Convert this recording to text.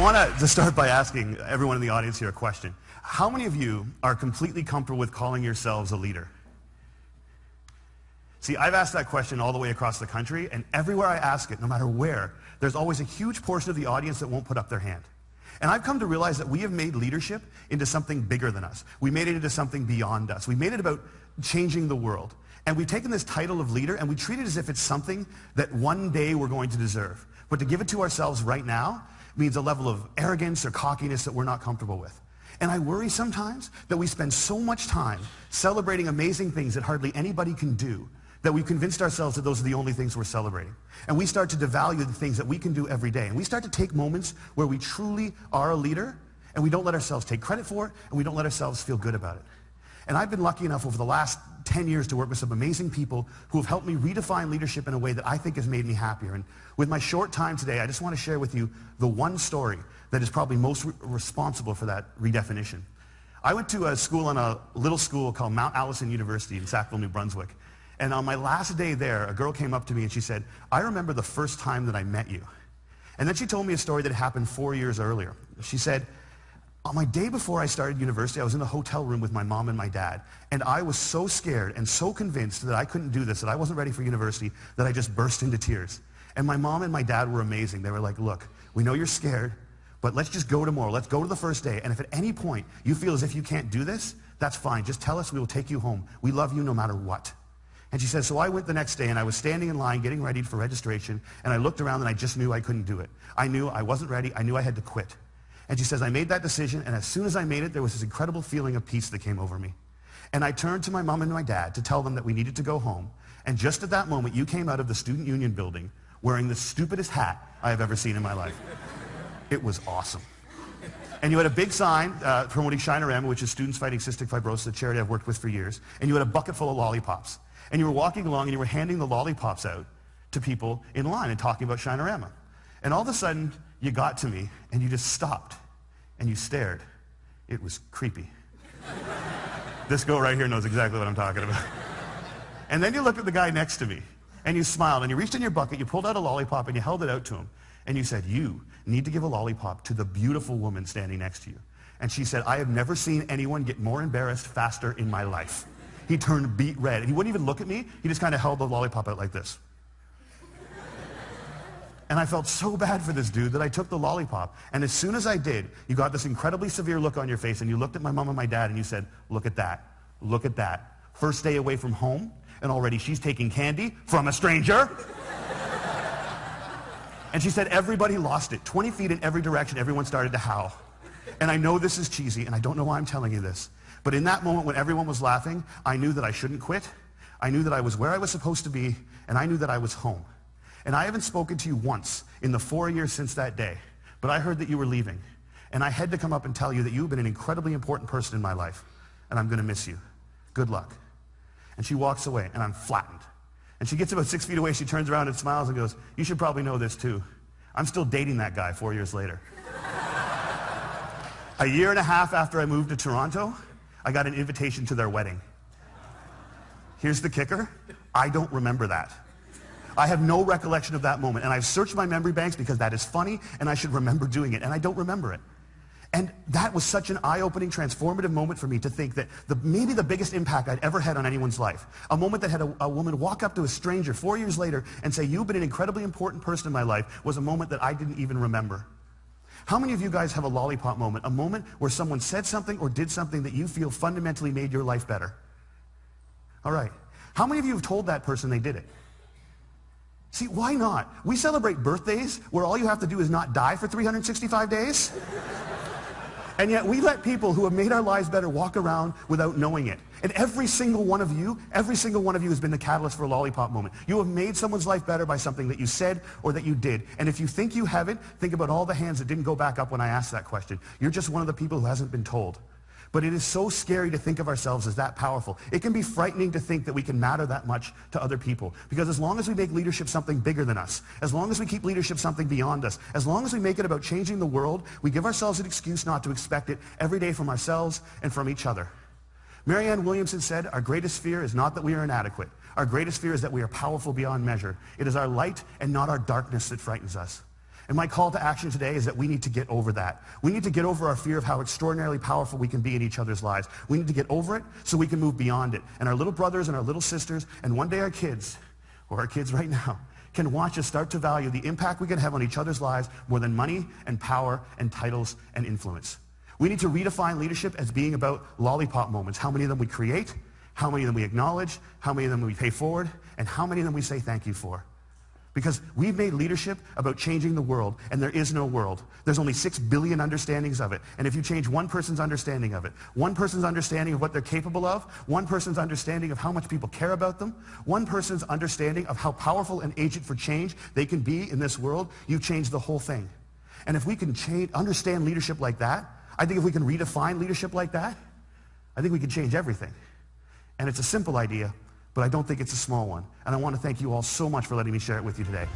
want to start by asking everyone in the audience here a question. How many of you are completely comfortable with calling yourselves a leader? See, I've asked that question all the way across the country, and everywhere I ask it, no matter where, there's always a huge portion of the audience that won't put up their hand. And I've come to realize that we have made leadership into something bigger than us. We made it into something beyond us. We made it about changing the world. And we've taken this title of leader and we treat it as if it's something that one day we're going to deserve. But to give it to ourselves right now means a level of arrogance or cockiness that we're not comfortable with. And I worry sometimes that we spend so much time celebrating amazing things that hardly anybody can do that we've convinced ourselves that those are the only things we're celebrating. And we start to devalue the things that we can do every day. And we start to take moments where we truly are a leader and we don't let ourselves take credit for it and we don't let ourselves feel good about it. And I've been lucky enough over the last 10 years to work with some amazing people who have helped me redefine leadership in a way that I think has made me happier. And with my short time today, I just want to share with you the one story that is probably most responsible for that redefinition. I went to a school in a little school called Mount Allison University in Sackville, New Brunswick. And on my last day there, a girl came up to me and she said, "I remember the first time that I met you." And then she told me a story that happened 4 years earlier. She said, "On my day before I started university, I was in a hotel room with my mom and my dad, and I was so scared and so convinced that I couldn't do this, that I wasn't ready for university, that I just burst into tears. And my mom and my dad were amazing. They were like, 'Look, we know you're scared, but let's just go tomorrow. Let's go to the first day. And if at any point you feel as if you can't do this, that's fine. Just tell us, we will take you home. We love you no matter what.'" And she says, so I went the next day and I was standing in line getting ready for registration and I looked around and I just knew I couldn't do it. I knew I wasn't ready. I knew I had to quit. And she says, I made that decision and as soon as I made it, there was this incredible feeling of peace that came over me. And I turned to my mom and my dad to tell them that we needed to go home. And just at that moment, you came out of the student union building wearing the stupidest hat I have ever seen in my life. It was awesome. And you had a big sign promoting Shinorama, which is Students Fighting Cystic Fibrosis, a charity I've worked with for years. And you had a bucket full of lollipops. And you were walking along and you were handing the lollipops out to people in line and talking about Shinorama. And all of a sudden, you got to me and you just stopped and you stared. It was creepy. This girl right here knows exactly what I'm talking about. And then you looked at the guy next to me and you smiled and you reached in your bucket, you pulled out a lollipop and you held it out to him. And you said, you need to give a lollipop to the beautiful woman standing next to you. And she said, I have never seen anyone get more embarrassed faster in my life. He turned beet red. And he wouldn't even look at me. He just kind of held the lollipop out like this. And I felt so bad for this dude that I took the lollipop. And as soon as I did, you got this incredibly severe look on your face and you looked at my mom and my dad and you said, look at that. Look at that. First day away from home and already she's taking candy from a stranger. And she said everybody lost it. 20 feet in every direction, everyone started to howl. And I know this is cheesy and I don't know why I'm telling you this. But in that moment when everyone was laughing, I knew that I shouldn't quit. I knew that I was where I was supposed to be, and I knew that I was home. And I haven't spoken to you once in the 4 years since that day, but I heard that you were leaving. And I had to come up and tell you that you've been an incredibly important person in my life, and I'm going to miss you. Good luck. And she walks away, and I'm flattened. And she gets about 6 feet away, she turns around and smiles and goes, you should probably know this too. I'm still dating that guy 4 years later. A year and a half after I moved to Toronto, I got an invitation to their wedding. Here's the kicker. I don't remember that. I have no recollection of that moment. And I've searched my memory banks because that is funny and I should remember doing it. And I don't remember it. And that was such an eye-opening, transformative moment for me to think that maybe the biggest impact I'd ever had on anyone's life, a moment that had a woman walk up to a stranger 4 years later and say, you've been an incredibly important person in my life, was a moment that I didn't even remember. How many of you guys have a lollipop moment, a moment where someone said something or did something that you feel fundamentally made your life better? All right. How many of you have told that person they did it? See, why not? We celebrate birthdays where all you have to do is not die for 365 days. And yet we let people who have made our lives better walk around without knowing it. And every single one of you has been the catalyst for a lollipop moment. You have made someone's life better by something that you said or that you did. And if you think you haven't, think about all the hands that didn't go back up when I asked that question. You're just one of the people who hasn't been told. But it is so scary to think of ourselves as that powerful. It can be frightening to think that we can matter that much to other people. Because as long as we make leadership something bigger than us, as long as we keep leadership something beyond us, as long as we make it about changing the world, we give ourselves an excuse not to expect it every day from ourselves and from each other. Marianne Williamson said, our greatest fear is not that we are inadequate. Our greatest fear is that we are powerful beyond measure. It is our light and not our darkness that frightens us. And my call to action today is that we need to get over that. We need to get over our fear of how extraordinarily powerful we can be in each other's lives. We need to get over it so we can move beyond it. And our little brothers and our little sisters, and one day our kids, or our kids right now, can watch us start to value the impact we can have on each other's lives more than money and power and titles and influence. We need to redefine leadership as being about lollipop moments. How many of them we create, how many of them we acknowledge, how many of them we pay forward, and how many of them we say thank you for. Because we've made leadership about changing the world, and there is no world. There's only 6 billion understandings of it. And if you change one person's understanding of it, one person's understanding of what they're capable of, one person's understanding of how much people care about them, one person's understanding of how powerful an agent for change they can be in this world, you've changed the whole thing. And if we can understand leadership like that, I think if we can redefine leadership like that, I think we can change everything. And it's a simple idea, but I don't think it's a small one. And I want to thank you all so much for letting me share it with you today.